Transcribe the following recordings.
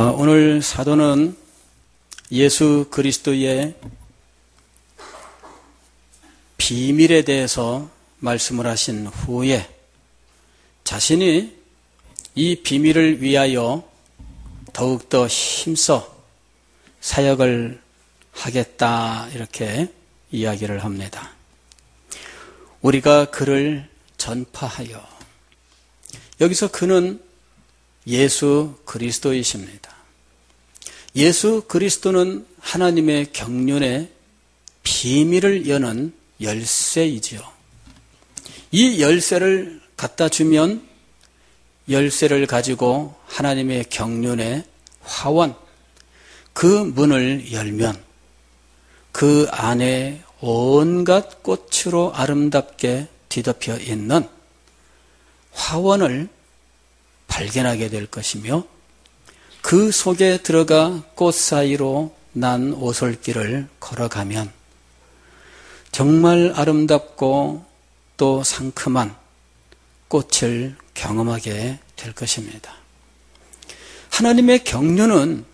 오늘 사도는 예수 그리스도의 비밀에 대해서 말씀을 하신 후에 자신이 이 비밀을 위하여 더욱더 힘써 사역을 하겠다 이렇게 이야기를 합니다. 우리가 그를 전파하여, 여기서 그는 예수 그리스도이십니다. 예수 그리스도는 하나님의 경륜의 비밀을 여는 열쇠이지요. 이 열쇠를 갖다 주면 열쇠를 가지고 하나님의 경륜의 화원, 그 문을 열면 그 안에 온갖 꽃으로 아름답게 뒤덮여 있는 화원을 발견하게 될 것이며, 그 속에 들어가 꽃 사이로 난 오솔길을 걸어가면 정말 아름답고 또 상큼한 꽃을 경험하게 될 것입니다. 하나님의 경륜은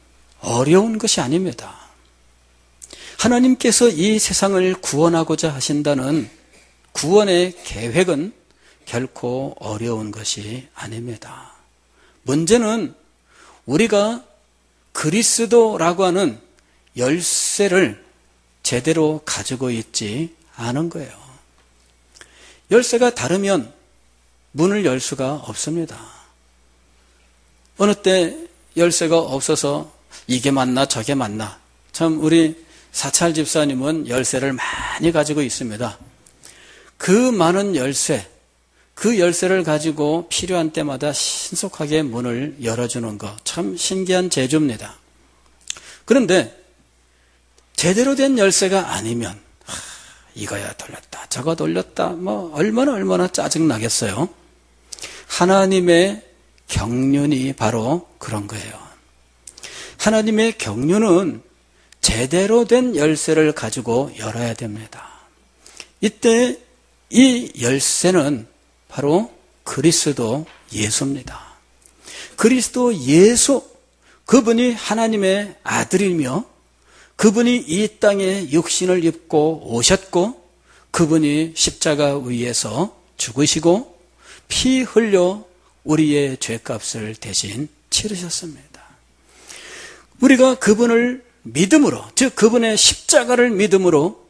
어려운 것이 아닙니다. 하나님께서 이 세상을 구원하고자 하신다는 구원의 계획은 결코 어려운 것이 아닙니다. 문제는 우리가 그리스도라고 하는 열쇠를 제대로 가지고 있지 않은 거예요. 열쇠가 다르면 문을 열 수가 없습니다. 어느 때 열쇠가 없어서 이게 맞나 저게 맞나. 참 우리 사찰 집사님은 열쇠를 많이 가지고 있습니다. 그 많은 열쇠, 그 열쇠를 가지고 필요한 때마다 신속하게 문을 열어주는 것, 참 신기한 재주입니다. 그런데 제대로 된 열쇠가 아니면 이거야 돌렸다 저거 돌렸다 얼마나 짜증나겠어요. 하나님의 경륜이 바로 그런 거예요. 하나님의 경륜은 제대로 된 열쇠를 가지고 열어야 됩니다. 이때 이 열쇠는 바로 그리스도 예수입니다. 그리스도 예수, 그분이 하나님의 아들이며 그분이 이 땅에 육신을 입고 오셨고 그분이 십자가 위에서 죽으시고 피 흘려 우리의 죄값을 대신 치르셨습니다. 우리가 그분을 믿음으로, 즉 그분의 십자가를 믿음으로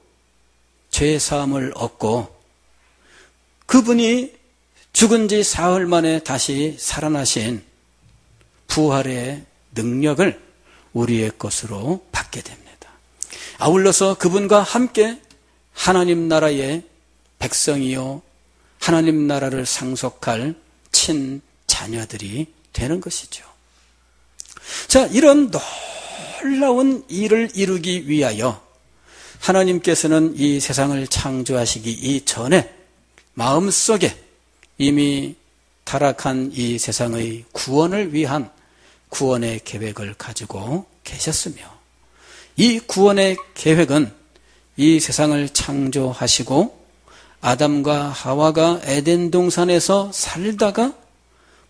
죄사함을 얻고 그분이 죽은 지 사흘 만에 다시 살아나신 부활의 능력을 우리의 것으로 받게 됩니다. 아울러서 그분과 함께 하나님 나라의 백성이요 하나님 나라를 상속할 친자녀들이 되는 것이죠. 자, 이런 놀라운 일을 이루기 위하여 하나님께서는 이 세상을 창조하시기 이전에 마음속에 이미 타락한 이 세상의 구원을 위한 구원의 계획을 가지고 계셨으며, 이 구원의 계획은 이 세상을 창조하시고 아담과 하와가 에덴 동산에서 살다가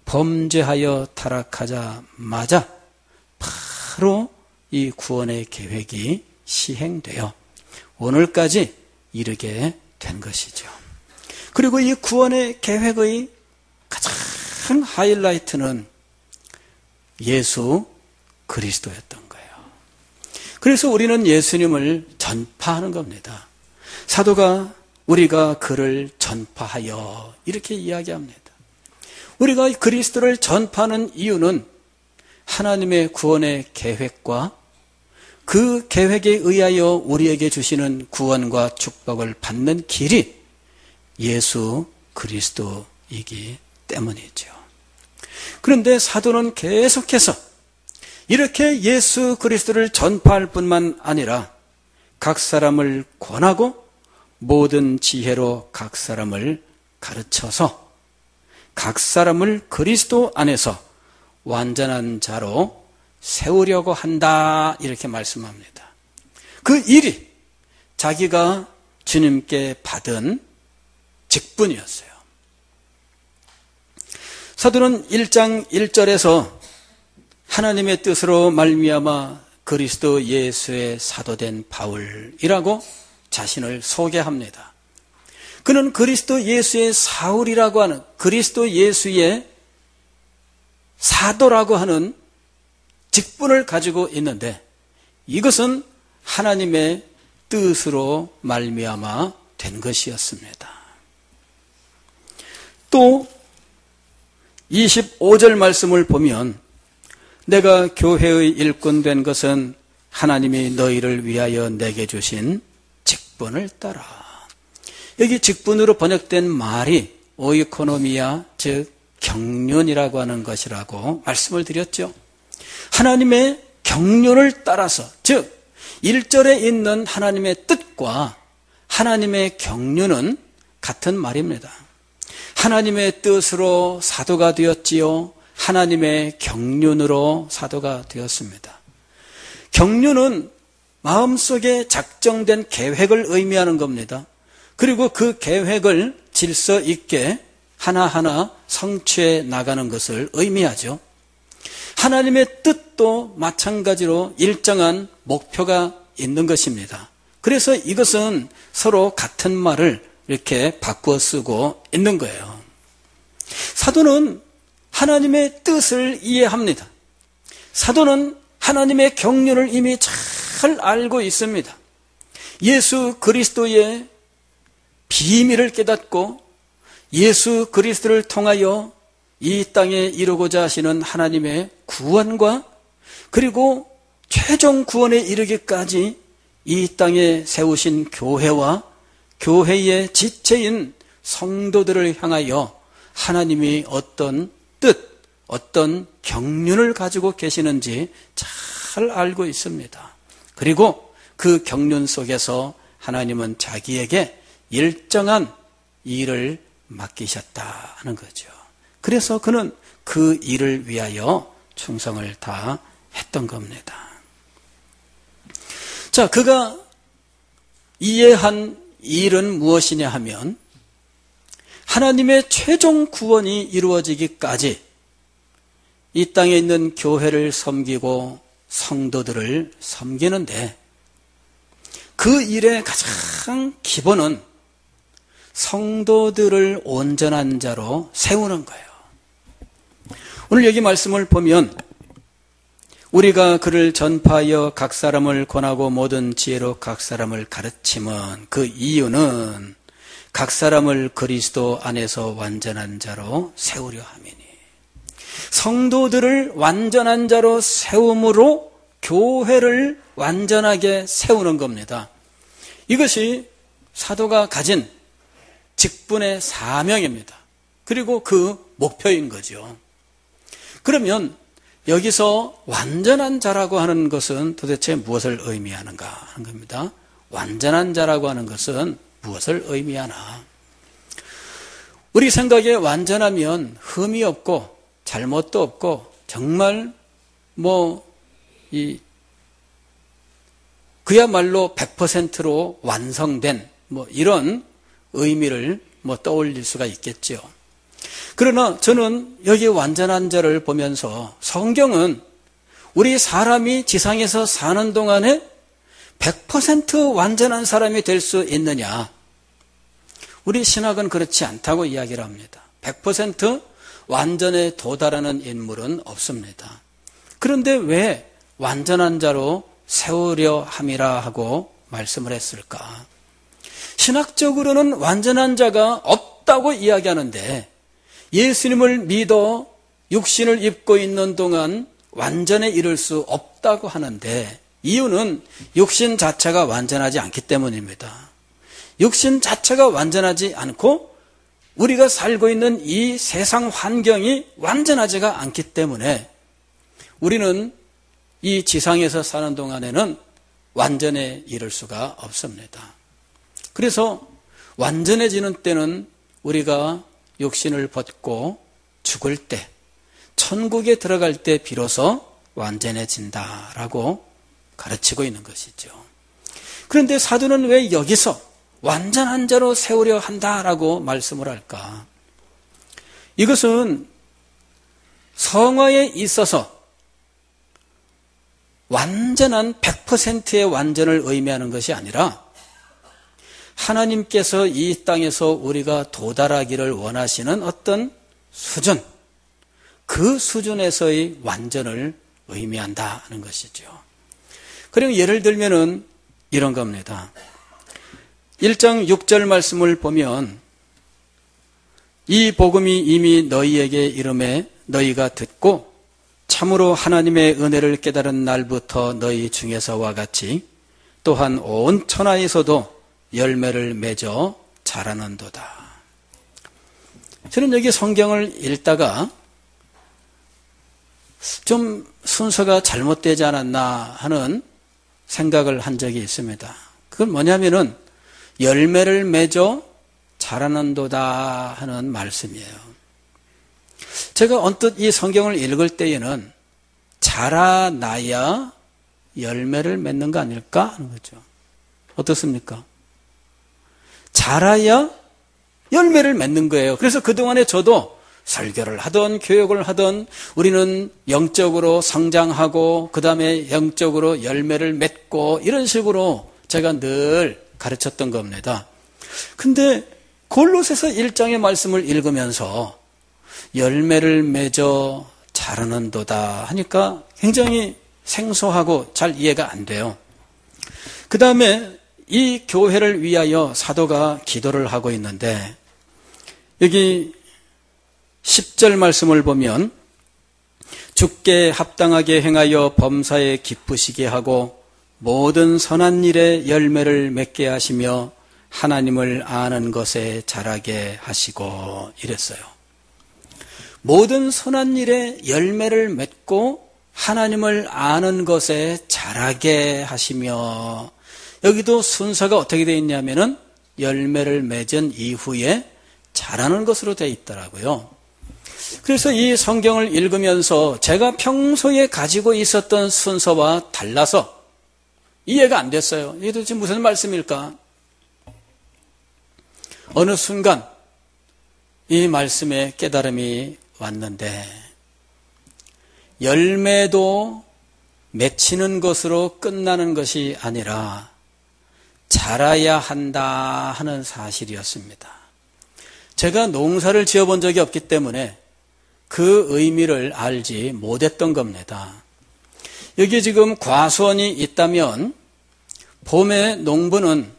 범죄하여 타락하자마자 바로 이 구원의 계획이 시행되어 오늘까지 이르게 된 것이죠. 그리고 이 구원의 계획의 가장 하이라이트는 예수 그리스도였던 거예요. 그래서 우리는 예수님을 전파하는 겁니다. 사도가 우리가 그를 전파하여 이렇게 이야기합니다. 우리가 그리스도를 전파하는 이유는 하나님의 구원의 계획과 그 계획에 의하여 우리에게 주시는 구원과 축복을 받는 길이 예수 그리스도이기 때문이죠. 그런데 사도는 계속해서 이렇게 예수 그리스도를 전파할 뿐만 아니라 각 사람을 권하고 모든 지혜로 각 사람을 가르쳐서 각 사람을 그리스도 안에서 완전한 자로 세우려고 한다 이렇게 말씀합니다. 그 일이 자기가 주님께 받은 직분이었어요. 사도는 1장 1절에서 하나님의 뜻으로 말미암아 그리스도 예수의 사도된 바울이라고 자신을 소개합니다. 그는 그리스도 예수의 사울이라고 하는, 그리스도 예수의 사도라고 하는 직분을 가지고 있는데, 이것은 하나님의 뜻으로 말미암아 된 것이었습니다. 또 25절 말씀을 보면, 내가 교회의 일꾼 된 것은 하나님이 너희를 위하여 내게 주신 직분을 따라. 여기 직분으로 번역된 말이 오이코노미아, 즉 경륜이라고 하는 것이라고 말씀을 드렸죠. 하나님의 경륜을 따라서, 즉 1절에 있는 하나님의 뜻과 하나님의 경륜은 같은 말입니다. 하나님의 뜻으로 사도가 되었지요. 하나님의 경륜으로 사도가 되었습니다. 경륜은 마음속에 작정된 계획을 의미하는 겁니다. 그리고 그 계획을 질서 있게 하나하나 성취해 나가는 것을 의미하죠. 하나님의 뜻도 마찬가지로 일정한 목표가 있는 것입니다. 그래서 이것은 서로 같은 말을 이렇게 바꾸어 쓰고 있는 거예요. 사도는 하나님의 뜻을 이해합니다. 사도는 하나님의 경륜을 이미 잘 알고 있습니다. 예수 그리스도의 비밀을 깨닫고 예수 그리스도를 통하여 이 땅에 이루고자 하시는 하나님의 구원과 그리고 최종 구원에 이르기까지 이 땅에 세우신 교회와 교회의 지체인 성도들을 향하여 하나님이 어떤 뜻, 어떤 경륜을 가지고 계시는지 잘 알고 있습니다. 그리고 그 경륜 속에서 하나님은 자기에게 일정한 일을 맡기셨다는 거죠. 그래서 그는 그 일을 위하여 충성을 다했던 겁니다. 자, 그가 이해한 일은 무엇이냐 하면 하나님의 최종 구원이 이루어지기까지 이 땅에 있는 교회를 섬기고 성도들을 섬기는데 그 일의 가장 기본은 성도들을 온전한 자로 세우는 거예요. 오늘 여기 말씀을 보면 우리가 그를 전파하여 각 사람을 권하고 모든 지혜로 각 사람을 가르침은 그 이유는 각 사람을 그리스도 안에서 완전한 자로 세우려 함이니. 성도들을 완전한 자로 세움으로 교회를 완전하게 세우는 겁니다. 이것이 사도가 가진 직분의 사명입니다. 그리고 그 목표인 거죠. 그러면 여기서 완전한 자라고 하는 것은 도대체 무엇을 의미하는가 하는 겁니다. 완전한 자라고 하는 것은 무엇을 의미하나? 우리 생각에 완전하면 흠이 없고 잘못도 없고 정말 그야말로 100%로 완성된 이런 의미를 떠올릴 수가 있겠죠. 그러나 저는 여기 완전한 자를 보면서 성경은 우리 사람이 지상에서 사는 동안에 100% 완전한 사람이 될 수 있느냐? 우리 신학은 그렇지 않다고 이야기를 합니다. 100% 완전에 도달하는 인물은 없습니다. 그런데 왜 완전한 자로 세우려 함이라 하고 말씀을 했을까? 신학적으로는 완전한 자가 없다고 이야기하는데 예수님을 믿어 육신을 입고 있는 동안 완전에 이를 수 없다고 하는데 이유는 육신 자체가 완전하지 않기 때문입니다. 육신 자체가 완전하지 않고 우리가 살고 있는 이 세상 환경이 완전하지가 않기 때문에 우리는 이 지상에서 사는 동안에는 완전에 이를 수가 없습니다. 그래서 완전해지는 때는 우리가 육신을 벗고 죽을 때, 천국에 들어갈 때 비로소 완전해진다라고 가르치고 있는 것이죠. 그런데 사도는 왜 여기서 완전한 자로 세우려 한다라고 말씀을 할까? 이것은 성화에 있어서 완전한 100%의 완전을 의미하는 것이 아니라 하나님께서 이 땅에서 우리가 도달하기를 원하시는 어떤 수준, 그 수준에서의 완전을 의미한다는 것이죠. 그리고 예를 들면은 이런 겁니다. 1장 6절 말씀을 보면 이 복음이 이미 너희에게 이르매 너희가 듣고 참으로 하나님의 은혜를 깨달은 날부터 너희 중에서와 같이 또한 온 천하에서도 열매를 맺어 자라는도다. 저는 여기 성경을 읽다가 좀 순서가 잘못되지 않았나 하는 생각을 한 적이 있습니다. 그건 뭐냐면은 열매를 맺어 자라는도다 하는 말씀이에요. 제가 언뜻 이 성경을 읽을 때에는 자라나야 열매를 맺는 거 아닐까 하는 거죠. 어떻습니까? 자라야 열매를 맺는 거예요. 그래서 그동안에 저도 설교를 하던 교육을 하던 우리는 영적으로 성장하고 그 다음에 영적으로 열매를 맺고 이런 식으로 제가 늘 가르쳤던 겁니다. 근데 골로새서 1장의 말씀을 읽으면서 열매를 맺어 자라는도다 하니까 굉장히 생소하고 잘 이해가 안 돼요. 그 다음에 이 교회를 위하여 사도가 기도를 하고 있는데 여기 10절 말씀을 보면 주께 합당하게 행하여 범사에 기쁘시게 하고 모든 선한 일에 열매를 맺게 하시며 하나님을 아는 것에 자라게 하시고 이랬어요. 모든 선한 일에 열매를 맺고 하나님을 아는 것에 자라게 하시며 여기도 순서가 어떻게 되어 있냐면은 열매를 맺은 이후에 자라는 것으로 되어 있더라고요. 그래서 이 성경을 읽으면서 제가 평소에 가지고 있었던 순서와 달라서 이해가 안 됐어요. 이게 도대체 무슨 말씀일까? 어느 순간 이 말씀에 깨달음이 왔는데 열매도 맺히는 것으로 끝나는 것이 아니라 자라야 한다 하는 사실이었습니다. 제가 농사를 지어본 적이 없기 때문에 그 의미를 알지 못했던 겁니다. 여기 지금 과수원이 있다면 봄에 농부는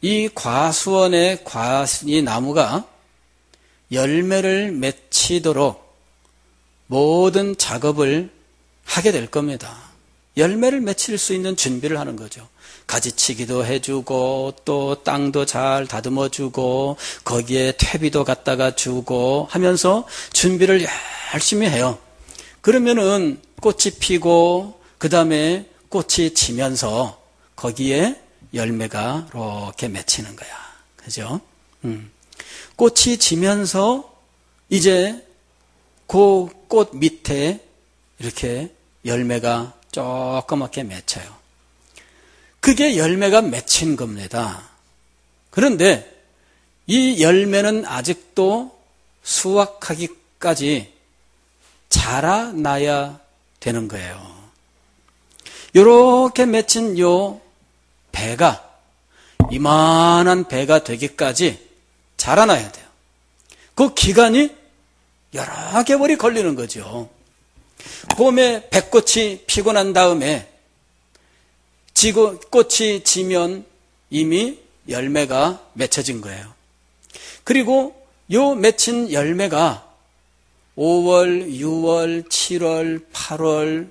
이 과수원의 이 나무가 열매를 맺히도록 모든 작업을 하게 될 겁니다. 열매를 맺힐 수 있는 준비를 하는 거죠. 가지치기도 해주고 또 땅도 잘 다듬어주고 거기에 퇴비도 갖다가 주고 하면서 준비를 열심히 해요. 그러면은 꽃이 피고 그 다음에 꽃이 지면서 거기에 열매가 이렇게 맺히는 거야. 그죠? 꽃이 지면서 이제 그 꽃 밑에 이렇게 열매가 조그맣게 맺혀요. 그게 열매가 맺힌 겁니다. 그런데 이 열매는 아직도 수확하기까지 자라나야 되는 거예요. 이렇게 맺힌 요 배가 이만한 배가 되기까지 자라나야 돼요. 그 기간이 여러 개월이 걸리는 거죠. 봄에 백꽃이 피고 난 다음에 꽃이 지면 이미 열매가 맺혀진 거예요. 그리고 요 맺힌 열매가 5월, 6월, 7월, 8월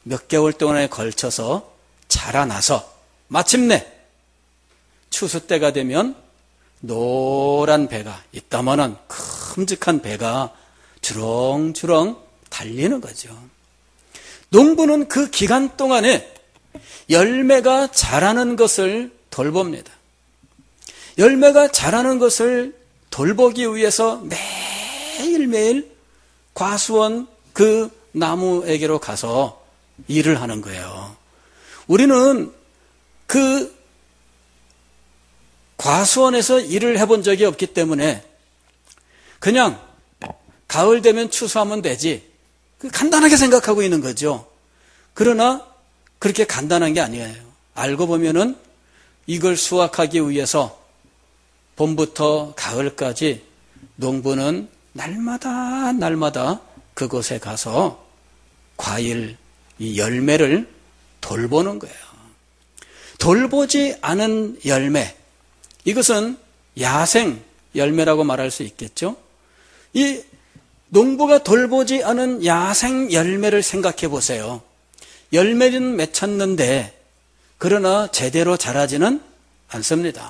몇 개월 동안에 걸쳐서 자라나서 마침내 추수 때가 되면 노란 배가 이따만한 큼직한 배가 주렁주렁 달리는 거죠. 농부는 그 기간 동안에 열매가 자라는 것을 돌봅니다. 열매가 자라는 것을 돌보기 위해서 매일매일 과수원 그 나무에게로 가서 일을 하는 거예요. 우리는 그 과수원에서 일을 해본 적이 없기 때문에 그냥 가을 되면 추수하면 되지 간단하게 생각하고 있는 거죠. 그러나 그렇게 간단한 게 아니에요. 알고 보면은 이걸 수확하기 위해서 봄부터 가을까지 농부는 날마다 그곳에 가서 과일, 이 열매를 돌보는 거예요. 돌보지 않은 열매, 이것은 야생 열매라고 말할 수 있겠죠. 이 농부가 돌보지 않은 야생 열매를 생각해 보세요. 열매는 맺혔는데 그러나 제대로 자라지는 않습니다.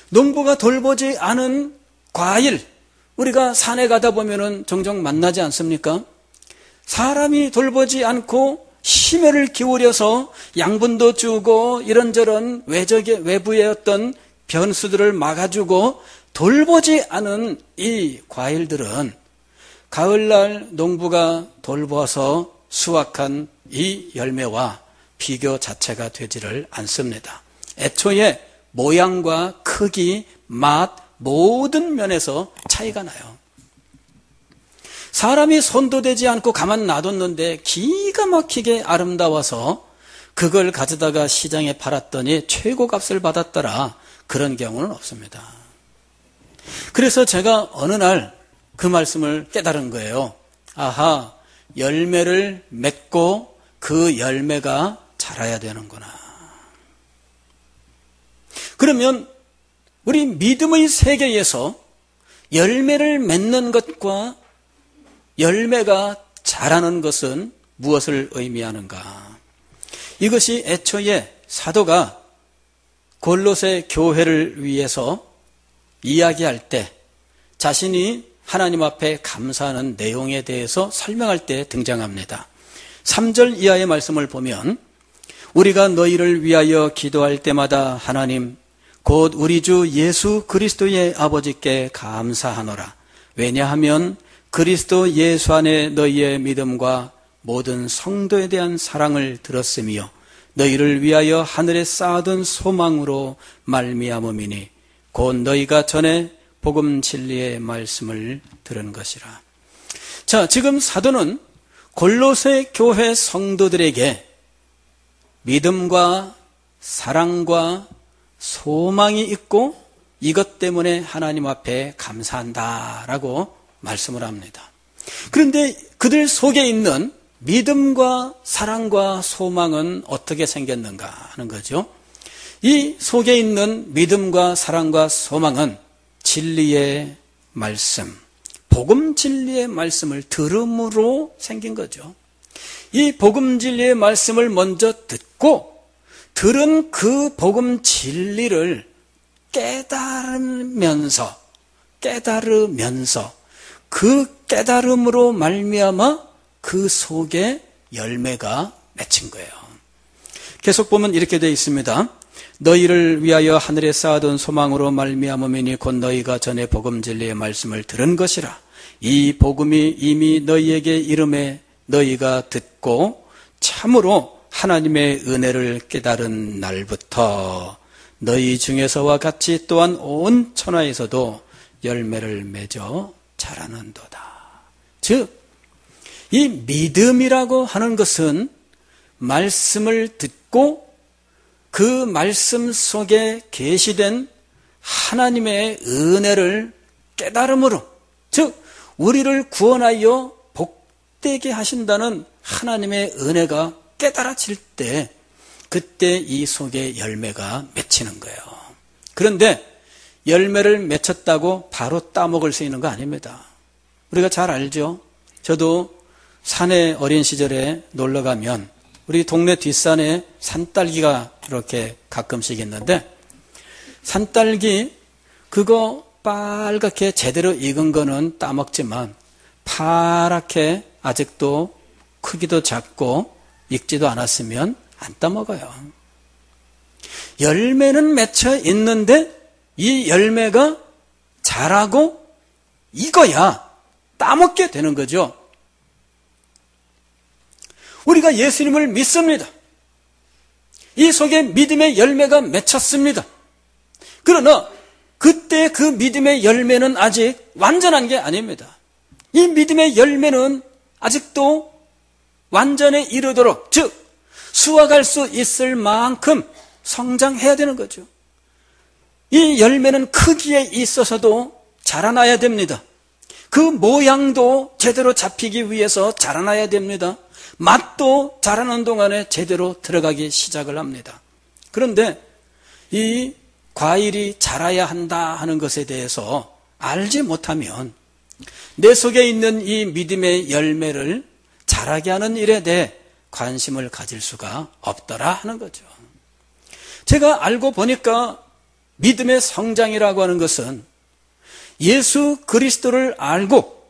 농부가 돌보지 않은 과일, 우리가 산에 가다 보면은 종종 만나지 않습니까? 사람이 돌보지 않고 심혈을 기울여서 양분도 주고 이런저런 외부의 어떤 변수들을 막아주고 돌보지 않은 이 과일들은 가을날 농부가 돌보아서 수확한 이 열매와 비교 자체가 되지를 않습니다. 애초에 모양과 크기, 맛, 모든 면에서 차이가 나요. 사람이 손도 대지 않고 가만 놔뒀는데 기가 막히게 아름다워서 그걸 가져다가 시장에 팔았더니 최고 값을 받았더라. 그런 경우는 없습니다. 그래서 제가 어느 날 그 말씀을 깨달은 거예요. 아하, 열매를 맺고 그 열매가 자라야 되는구나. 그러면 우리 믿음의 세계에서 열매를 맺는 것과 열매가 자라는 것은 무엇을 의미하는가? 이것이 애초에 사도가 골로새 교회를 위해서 이야기할 때 자신이 하나님 앞에 감사하는 내용에 대해서 설명할 때 등장합니다. 3절 이하의 말씀을 보면 우리가 너희를 위하여 기도할 때마다 하나님 곧 우리 주 예수 그리스도의 아버지께 감사하노라. 왜냐하면 그리스도 예수 안에 너희의 믿음과 모든 성도에 대한 사랑을 들었으며 너희를 위하여 하늘에 쌓아둔 소망으로 말미암음이니 곧 너희가 전에 복음 진리의 말씀을 들은 것이라. 자, 지금 사도는 골로새 교회 성도들에게 믿음과 사랑과 소망이 있고 이것 때문에 하나님 앞에 감사한다라고 말씀을 합니다. 그런데 그들 속에 있는 믿음과 사랑과 소망은 어떻게 생겼는가 하는 거죠. 이 속에 있는 믿음과 사랑과 소망은 진리의 말씀, 복음 진리의 말씀을 들음으로 생긴 거죠. 이 복음 진리의 말씀을 먼저 듣고 들은 그 복음 진리를 깨달으면서 그 깨달음으로 말미암아 그 속에 열매가 맺힌 거예요. 계속 보면 이렇게 되어 있습니다. 너희를 위하여 하늘에 쌓아둔 소망으로 말미암음이니 곧 너희가 전에 복음 진리의 말씀을 들은 것이라. 이 복음이 이미 너희에게 이름에 너희가 듣고 참으로 하나님의 은혜를 깨달은 날부터 너희 중에서와 같이 또한 온 천하에서도 열매를 맺어 자라는도다. 즉, 이 믿음이라고 하는 것은 말씀을 듣고 그 말씀 속에 계시된 하나님의 은혜를 깨달음으로, 즉 우리를 구원하여 복되게 하신다는 하나님의 은혜가 깨달아질 때 그때 이 속에 열매가 맺히는 거예요. 그런데 열매를 맺혔다고 바로 따먹을 수 있는 거 아닙니다. 우리가 잘 알죠. 저도 산에 어린 시절에 놀러 가면 우리 동네 뒷산에 산딸기가 이렇게 가끔씩 있는데 산딸기 그거 빨갛게 제대로 익은 거는 따먹지만 파랗게 아직도 크기도 작고 익지도 않았으면 안 따먹어요. 열매는 맺혀 있는데 이 열매가 자라고 익어야 따먹게 되는 거죠. 우리가 예수님을 믿습니다. 이 속에 믿음의 열매가 맺혔습니다. 그러나 그때 그 믿음의 열매는 아직 완전한 게 아닙니다. 이 믿음의 열매는 아직도 완전에 이르도록, 즉 수확할 수 있을 만큼 성장해야 되는 거죠. 이 열매는 크기에 있어서도 자라나야 됩니다. 그 모양도 제대로 잡히기 위해서 자라나야 됩니다. 맛도 자라는 동안에 제대로 들어가기 시작을 합니다. 그런데 이 과일이 자라야 한다 하는 것에 대해서 알지 못하면 내 속에 있는 이 믿음의 열매를 자라게 하는 일에 대해 관심을 가질 수가 없더라 하는 거죠. 제가 알고 보니까 믿음의 성장이라고 하는 것은 예수 그리스도를 알고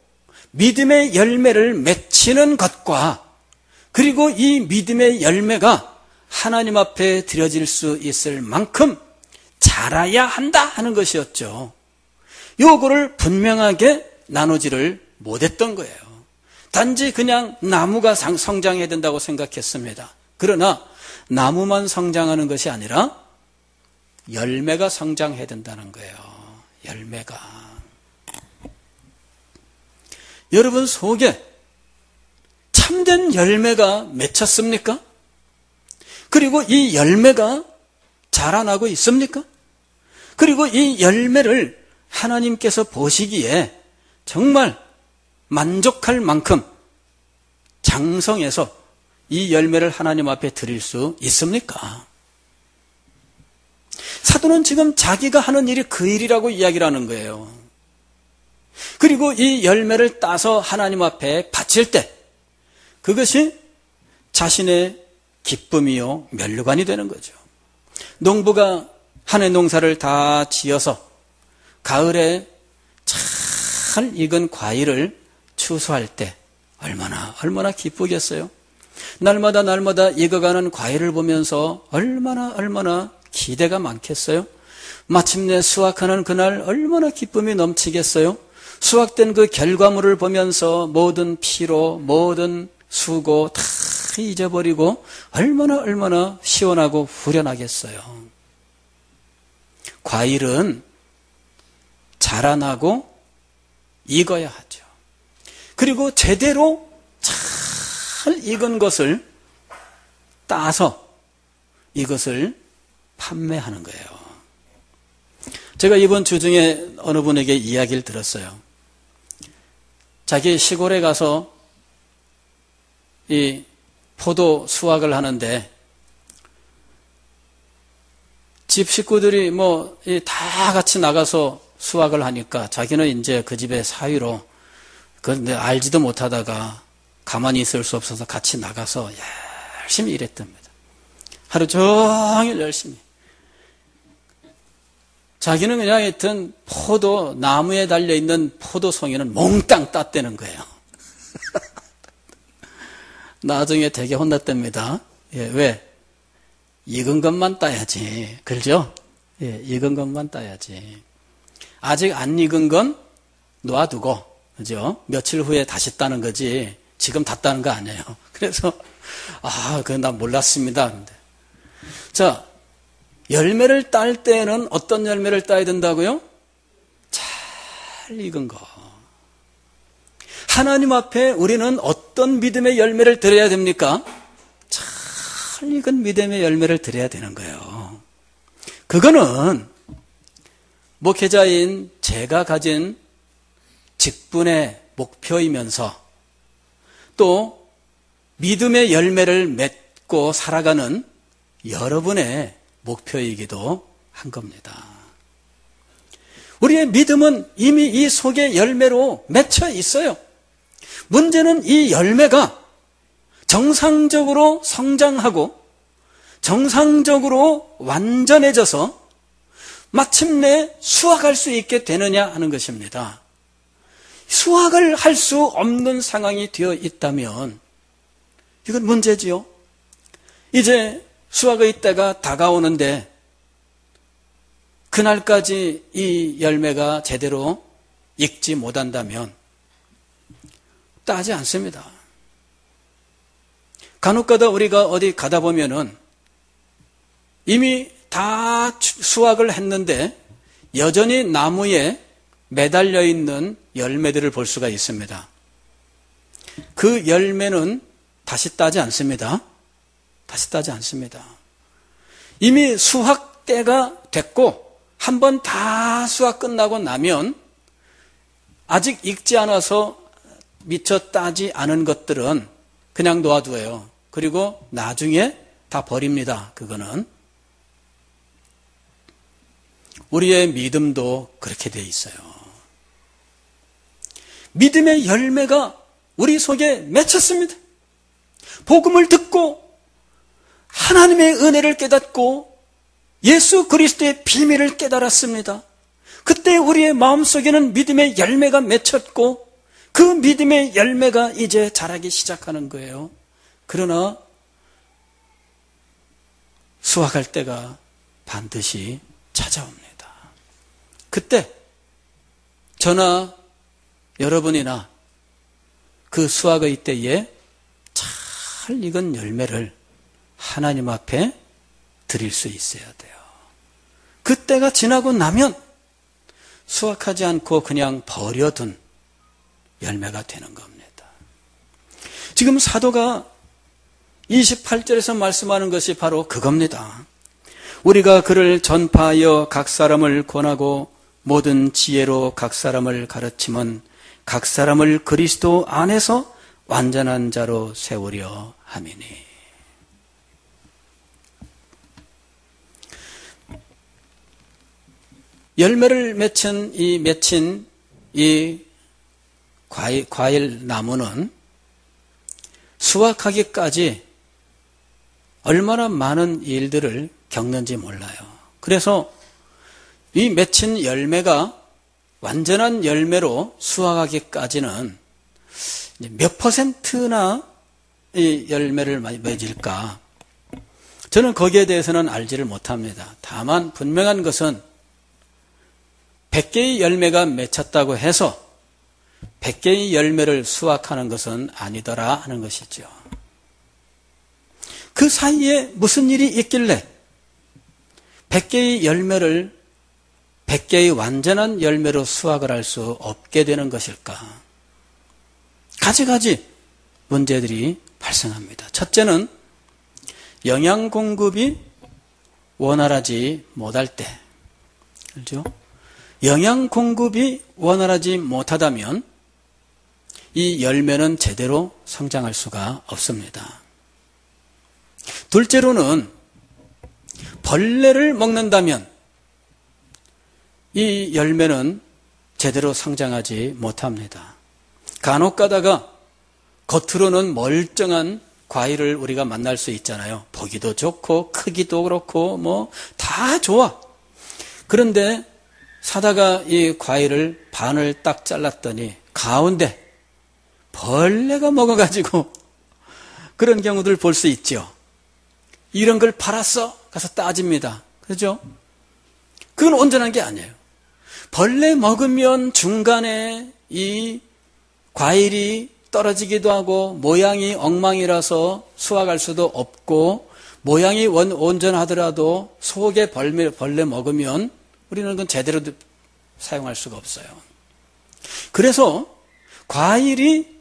믿음의 열매를 맺히는 것과 그리고 이 믿음의 열매가 하나님 앞에 드려질 수 있을 만큼 자라야 한다 하는 것이었죠. 요거를 분명하게 나누지를 못했던 거예요. 단지 그냥 나무가 성장해야 된다고 생각했습니다. 그러나 나무만 성장하는 것이 아니라 열매가 성장해야 된다는 거예요. 열매가. 여러분 속에 참된 열매가 맺혔습니까? 그리고 이 열매가 자라나고 있습니까? 그리고 이 열매를 하나님께서 보시기에 정말 만족할 만큼 장성해서 이 열매를 하나님 앞에 드릴 수 있습니까? 사도는 지금 자기가 하는 일이 그 일이라고 이야기를 하는 거예요. 그리고 이 열매를 따서 하나님 앞에 바칠 때 그것이 자신의 기쁨이요 면류관이 되는 거죠. 농부가 한 해 농사를 다 지어서 가을에 잘 익은 과일을 추수할 때 얼마나 기쁘겠어요. 날마다 익어가는 과일을 보면서 얼마나 기대가 많겠어요. 마침내 수확하는 그날 얼마나 기쁨이 넘치겠어요. 수확된 그 결과물을 보면서 모든 피로 모든 수고 다 잊어버리고 얼마나 시원하고 후련하겠어요. 과일은 자라나고 익어야 하죠. 그리고 제대로 잘 익은 것을 따서 이것을 판매하는 거예요. 제가 이번 주 중에 어느 분에게 이야기를 들었어요. 자기 시골에 가서 이 포도 수확을 하는데 집 식구들이 다 같이 나가서 수확을 하니까 자기는 이제 그 집의 사위로 그런데 알지도 못하다가 가만히 있을 수 없어서 같이 나가서 열심히 일했답니다. 하루 종일 열심히. 자기는 그냥 하여튼 포도 나무에 달려있는 포도송이는 몽땅 땄다는 거예요. 나중에 되게 혼났답니다. 왜? 익은 것만 따야지. 그렇죠? 익은 것만 따야지. 아직 안 익은 건 놔두고, 그죠? 며칠 후에 다시 따는 거지, 지금 다 따는 거 아니에요. 그래서, 그건 나 몰랐습니다. 근데. 자, 열매를 딸 때는 어떤 열매를 따야 된다고요? 잘 익은 거. 하나님 앞에 우리는 어떤 믿음의 열매를 드려야 됩니까? 잘 익은 믿음의 열매를 드려야 되는 거예요. 그거는 목회자인 제가 가진 직분의 목표이면서 또 믿음의 열매를 맺고 살아가는 여러분의 목표이기도 한 겁니다. 우리의 믿음은 이미 이 속에 열매로 맺혀 있어요. 문제는 이 열매가 정상적으로 성장하고 정상적으로 완전해져서 마침내 수확할 수 있게 되느냐 하는 것입니다. 수확을 할 수 없는 상황이 되어 있다면 이건 문제지요. 이제 수확의 때가 다가오는데 그날까지 이 열매가 제대로 익지 못한다면 따지 않습니다. 간혹가다 우리가 어디 가다 보면은 이미 다 수확을 했는데 여전히 나무에 매달려 있는 열매들을 볼 수가 있습니다. 그 열매는 다시 따지 않습니다. 다시 따지 않습니다. 이미 수확 때가 됐고 한 번 다 수확 끝나고 나면 아직 익지 않아서 미처 따지 않은 것들은 그냥 놓아두어요. 그리고 나중에 다 버립니다. 그거는. 우리의 믿음도 그렇게 돼 있어요. 믿음의 열매가 우리 속에 맺혔습니다. 복음을 듣고 하나님의 은혜를 깨닫고 예수 그리스도의 비밀을 깨달았습니다. 그때 우리의 마음속에는 믿음의 열매가 맺혔고 그 믿음의 열매가 이제 자라기 시작하는 거예요. 그러나 수확할 때가 반드시 찾아옵니다. 그때 저나 여러분이나 그 수확의 때에 잘 익은 열매를 하나님 앞에 드릴 수 있어야 돼요. 그때가 지나고 나면 수확하지 않고 그냥 버려둔 열매가 되는 겁니다. 지금 사도가 28절에서 말씀하는 것이 바로 그겁니다. 우리가 그를 전파하여 각 사람을 권하고 모든 지혜로 각 사람을 가르치면 각 사람을 그리스도 안에서 완전한 자로 세우려 함이니. 열매를 맺힌 이 과일 나무는 수확하기까지 얼마나 많은 일들을 겪는지 몰라요. 그래서 이 맺힌 열매가 완전한 열매로 수확하기까지는 몇 퍼센트나 이 열매를 맺을까? 저는 거기에 대해서는 알지를 못합니다. 다만 분명한 것은 100개의 열매가 맺혔다고 해서 100개의 열매를 수확하는 것은 아니더라 하는 것이죠. 그 사이에 무슨 일이 있길래 100개의 열매를 100개의 완전한 열매로 수확을 할 수 없게 되는 것일까? 가지가지 문제들이 발생합니다. 첫째는 영양 공급이 원활하지 못할 때, 그렇죠? 영양 공급이 원활하지 못하다면 이 열매는 제대로 성장할 수가 없습니다. 둘째로는 벌레를 먹는다면 이 열매는 제대로 성장하지 못합니다. 간혹 가다가 겉으로는 멀쩡한 과일을 우리가 만날 수 있잖아요. 보기도 좋고 크기도 그렇고 뭐 다 좋아. 그런데 사다가 이 과일을 반을 딱 잘랐더니 가운데 벌레가 먹어가지고 그런 경우들 볼 수 있죠. 이런 걸 팔았어? 가서 따집니다. 그렇죠? 그건 온전한 게 아니에요. 벌레 먹으면 중간에 이 과일이 떨어지기도 하고 모양이 엉망이라서 수확할 수도 없고 모양이 온전하더라도 속에 벌레 먹으면 우리는 그건 제대로 사용할 수가 없어요. 그래서 과일이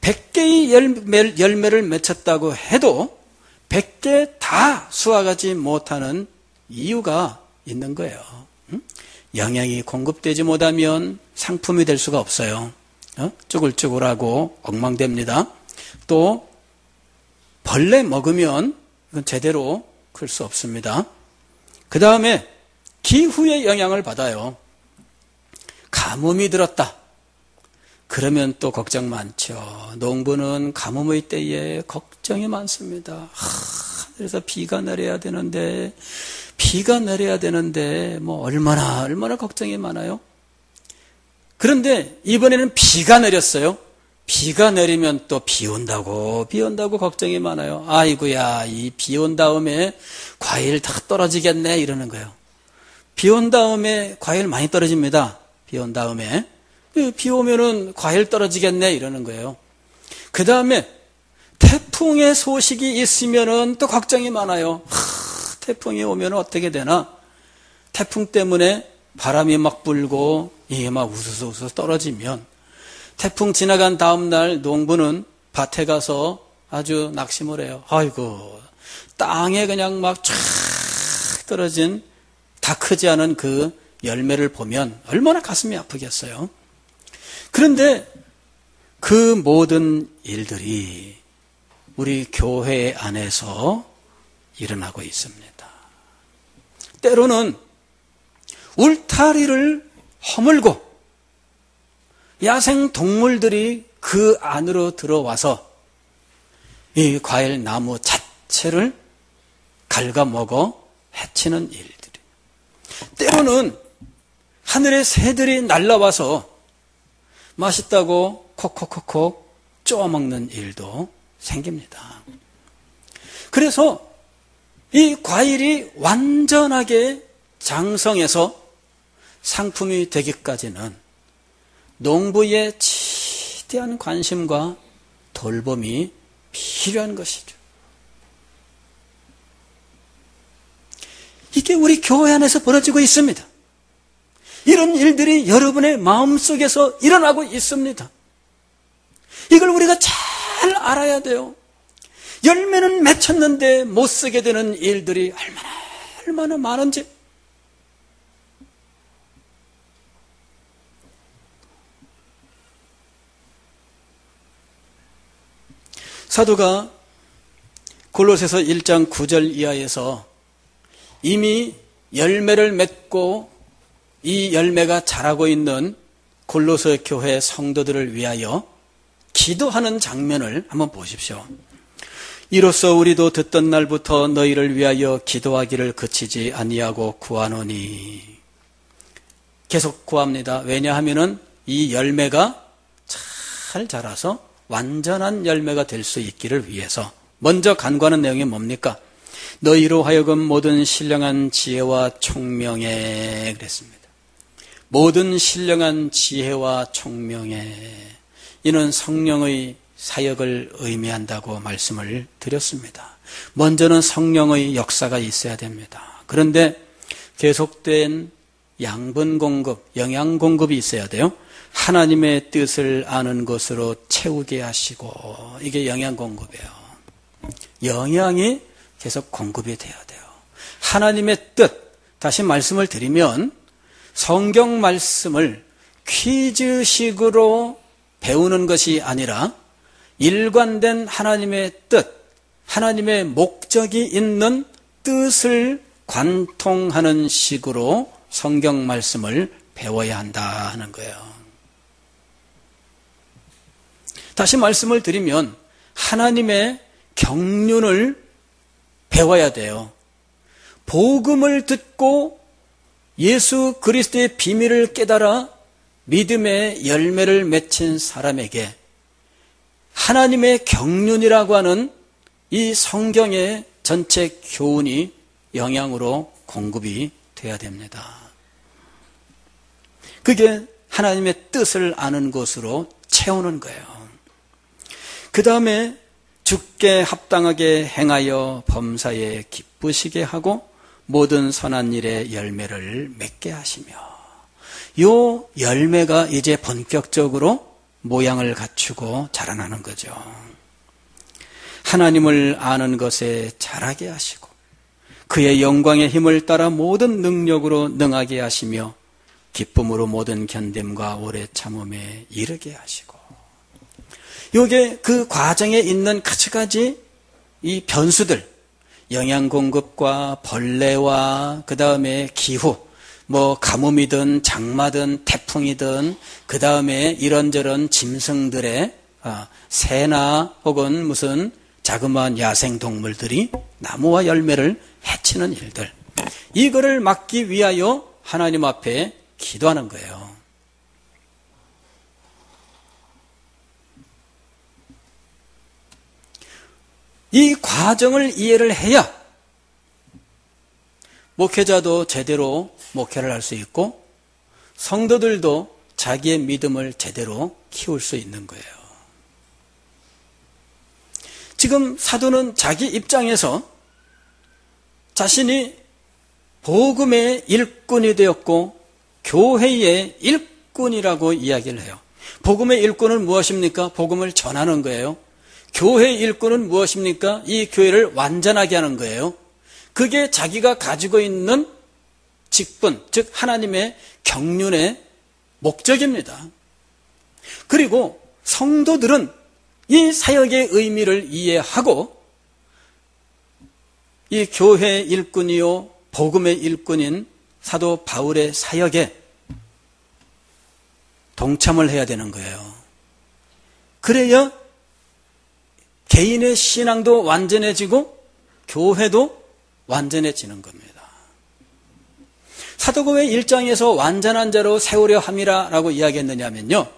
100개의 열매를 맺혔다고 해도 100개 다 수확하지 못하는 이유가 있는 거예요. 영양이 공급되지 못하면 상품이 될 수가 없어요. 쭈글쭈글하고 엉망됩니다. 또 벌레 먹으면 이건 제대로 클 수 없습니다. 그 다음에 기후의 영향을 받아요. 가뭄이 들었다. 그러면 또 걱정 많죠. 농부는 가뭄의 때에 걱정이 많습니다. 그래서 비가 내려야 되는데 뭐 얼마나 걱정이 많아요. 그런데 이번에는 비가 내렸어요. 비가 내리면 또 비 온다고 걱정이 많아요. 아이고야, 이 비 온 다음에 과일 다 떨어지겠네 이러는 거예요. 비 온 다음에 과일 많이 떨어집니다. 비 온 다음에 비 오면은 과일 떨어지겠네 이러는 거예요. 그 다음에 태풍의 소식이 있으면은 또 걱정이 많아요. 태풍이 오면 어떻게 되나? 태풍 때문에 바람이 막 불고 이게 막 우수수 떨어지면 태풍 지나간 다음 날 농부는 밭에 가서 아주 낙심을 해요. 아이고, 땅에 그냥 막 쫙 떨어진 다 크지 않은 그 열매를 보면 얼마나 가슴이 아프겠어요. 그런데 그 모든 일들이 우리 교회 안에서 일어나고 있습니다. 때로는 울타리를 허물고 야생 동물들이 그 안으로 들어와서 이 과일 나무 자체를 갉아먹어 해치는 일들이, 때로는 하늘의 새들이 날아와서 맛있다고 콕콕콕콕 쪼아먹는 일도 생깁니다. 그래서 이 과일이 완전하게 장성해서 상품이 되기까지는 농부의 지대한 관심과 돌봄이 필요한 것이죠. 이게 우리 교회 안에서 벌어지고 있습니다. 이런 일들이 여러분의 마음속에서 일어나고 있습니다. 이걸 우리가 잘 알아야 돼요. 열매는 맺혔는데 못 쓰게 되는 일들이 얼마나 많은지. 사도가 골로새서 1장 9절 이하에서 이미 열매를 맺고 이 열매가 자라고 있는 골로새 교회 성도들을 위하여 기도하는 장면을 한번 보십시오. 이로써 우리도 듣던 날부터 너희를 위하여 기도하기를 그치지 아니하고 구하노니. 계속 구합니다. 왜냐하면은 이 열매가 잘 자라서 완전한 열매가 될 수 있기를 위해서. 먼저 간구하는 내용이 뭡니까? 너희로 하여금 모든 신령한 지혜와 총명에, 그랬습니다. 모든 신령한 지혜와 총명에, 이는 성령의 사역을 의미한다고 말씀을 드렸습니다. 먼저는 성령의 역사가 있어야 됩니다. 그런데 계속된 양분 공급, 영양 공급이 있어야 돼요. 하나님의 뜻을 아는 것으로 채우게 하시고, 이게 영양 공급이에요. 영양이 계속 공급이 돼야 돼요. 하나님의 뜻, 다시 말씀을 드리면 성경 말씀을 퀴즈식으로 배우는 것이 아니라 일관된 하나님의 뜻, 하나님의 목적이 있는 뜻을 관통하는 식으로 성경 말씀을 배워야 한다 하는 거예요. 다시 말씀을 드리면 하나님의 경륜을 배워야 돼요. 복음을 듣고 예수 그리스도의 비밀을 깨달아 믿음의 열매를 맺힌 사람에게 하나님의 경륜이라고 하는 이 성경의 전체 교훈이 영양으로 공급이 돼야 됩니다. 그게 하나님의 뜻을 아는 것으로 채우는 거예요. 그 다음에 주께 합당하게 행하여 범사에 기쁘시게 하고 모든 선한 일의 열매를 맺게 하시며, 요 열매가 이제 본격적으로 모양을 갖추고 자라나는 거죠. 하나님을 아는 것에 자라게 하시고 그의 영광의 힘을 따라 모든 능력으로 능하게 하시며 기쁨으로 모든 견딤과 오래 참음에 이르게 하시고. 요게 그 과정에 있는 가지가지 이 변수들, 영양 공급과 벌레와 그 다음에 기후, 뭐 가뭄이든 장마든 태풍이든 그 다음에 이런저런 짐승들의 새나 혹은 무슨 자그마한 야생 동물들이 나무와 열매를 해치는 일들, 이거를 막기 위하여 하나님 앞에 기도하는 거예요. 이 과정을 이해를 해야 목회자도 제대로 목회를 할 수 있고 성도들도 자기의 믿음을 제대로 키울 수 있는 거예요. 지금 사도는 자기 입장에서 자신이 복음의 일꾼이 되었고 교회의 일꾼이라고 이야기를 해요. 복음의 일꾼은 무엇입니까? 복음을 전하는 거예요. 교회 일꾼은 무엇입니까? 이 교회를 완전하게 하는 거예요. 그게 자기가 가지고 있는 직분, 즉 하나님의 경륜의 목적입니다. 그리고 성도들은 이 사역의 의미를 이해하고 이 교회 일꾼이요 복음의 일꾼인 사도 바울의 사역에 동참을 해야 되는 거예요. 그래야 개인의 신앙도 완전해지고 교회도 완전해지는 겁니다. 사도행전 1장에서 완전한 자로 세우려 함이라고 이야기했느냐면요.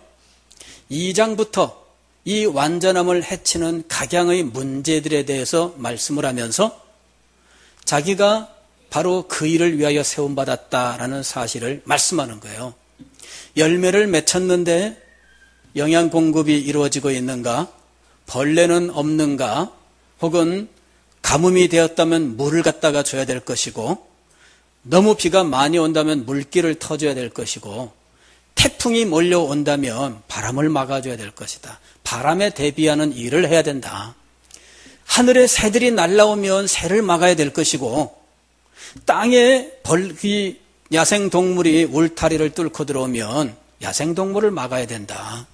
2장부터 이 완전함을 해치는 각양의 문제들에 대해서 말씀을 하면서 자기가 바로 그 일을 위하여 세움받았다라는 사실을 말씀하는 거예요. 열매를 맺혔는데 영양 공급이 이루어지고 있는가? 벌레는 없는가? 혹은 가뭄이 되었다면 물을 갖다가 줘야 될 것이고 너무 비가 많이 온다면 물길을 터줘야 될 것이고 태풍이 몰려온다면 바람을 막아줘야 될 것이다. 바람에 대비하는 일을 해야 된다. 하늘에 새들이 날아오면 새를 막아야 될 것이고 땅에 야생동물이 울타리를 뚫고 들어오면 야생동물을 막아야 된다.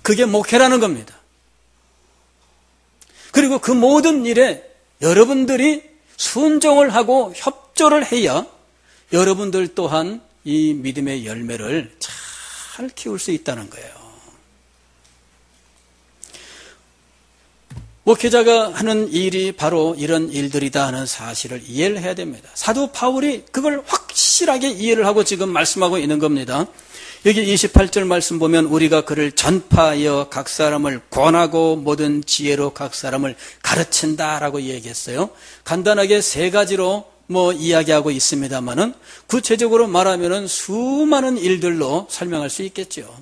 그게 목회라는 겁니다. 그리고 그 모든 일에 여러분들이 순종을 하고 협조를 해야 여러분들 또한 이 믿음의 열매를 잘 키울 수 있다는 거예요. 목회자가 하는 일이 바로 이런 일들이다 하는 사실을 이해를 해야 됩니다. 사도 바울이 그걸 확실하게 이해를 하고 지금 말씀하고 있는 겁니다. 여기 28절 말씀 보면 우리가 그를 전파하여 각 사람을 권하고 모든 지혜로 각 사람을 가르친다라고 얘기했어요. 간단하게 세 가지로 이야기하고 있습니다만은 구체적으로 말하면은 수많은 일들로 설명할 수 있겠죠.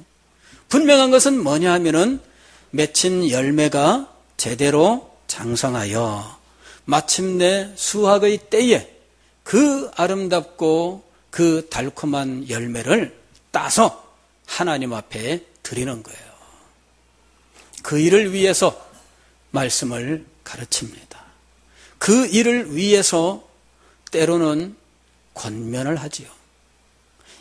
분명한 것은 뭐냐 하면은 맺힌 열매가 제대로 장성하여 마침내 수확의 때에 그 아름답고 그 달콤한 열매를 따서 하나님 앞에 드리는 거예요. 그 일을 위해서 말씀을 가르칩니다. 그 일을 위해서 때로는 권면을 하지요.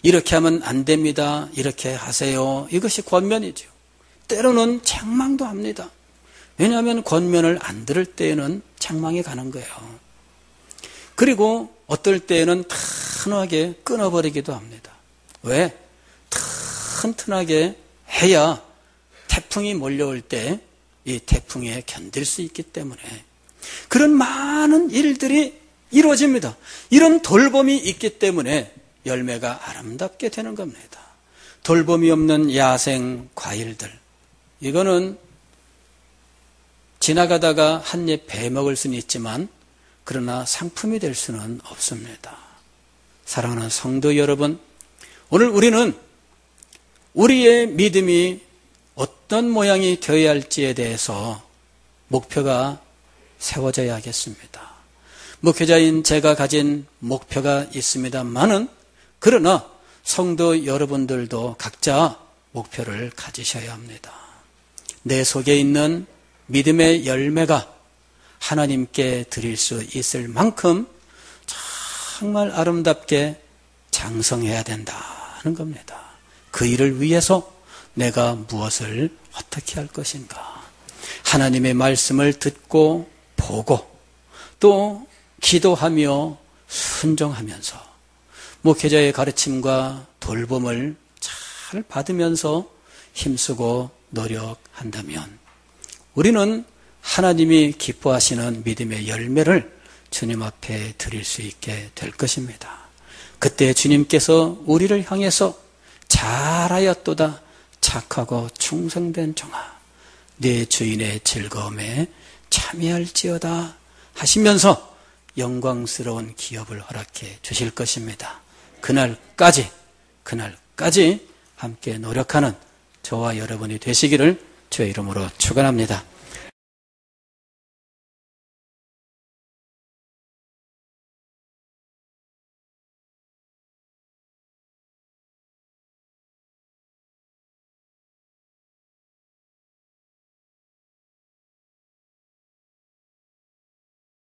이렇게 하면 안 됩니다. 이렇게 하세요. 이것이 권면이죠. 때로는 책망도 합니다. 왜냐하면 권면을 안 들을 때에는 책망이 가는 거예요. 그리고 어떨 때에는 튼튼하게 끊어버리기도 합니다. 왜? 튼튼하게 해야 태풍이 몰려올 때 이 태풍에 견딜 수 있기 때문에 그런 많은 일들이 이루어집니다. 이런 돌봄이 있기 때문에 열매가 아름답게 되는 겁니다. 돌봄이 없는 야생 과일들, 이거는 지나가다가 한 입 배 먹을 수는 있지만 그러나 상품이 될 수는 없습니다. 사랑하는 성도 여러분, 오늘 우리는 우리의 믿음이 어떤 모양이 되어야 할지에 대해서 목표가 세워져야 하겠습니다. 목회자인 제가 가진 목표가 있습니다만은 그러나 성도 여러분들도 각자 목표를 가지셔야 합니다. 내 속에 있는 믿음의 열매가 하나님께 드릴 수 있을 만큼 정말 아름답게 장성해야 된다는 겁니다. 그 일을 위해서 내가 무엇을 어떻게 할 것인가. 하나님의 말씀을 듣고 보고 또 기도하며 순종하면서 목회자의 가르침과 돌봄을 잘 받으면서 힘쓰고 노력한다면 우리는 하나님이 기뻐하시는 믿음의 열매를 주님 앞에 드릴 수 있게 될 것입니다. 그때 주님께서 우리를 향해서 잘하였도다 착하고 충성된 종아 네 주인의 즐거움에 참여할지어다 하시면서 영광스러운 기업을 허락해 주실 것입니다. 그날까지 함께 노력하는 저와 여러분이 되시기를 주의 이름으로 축원합니다.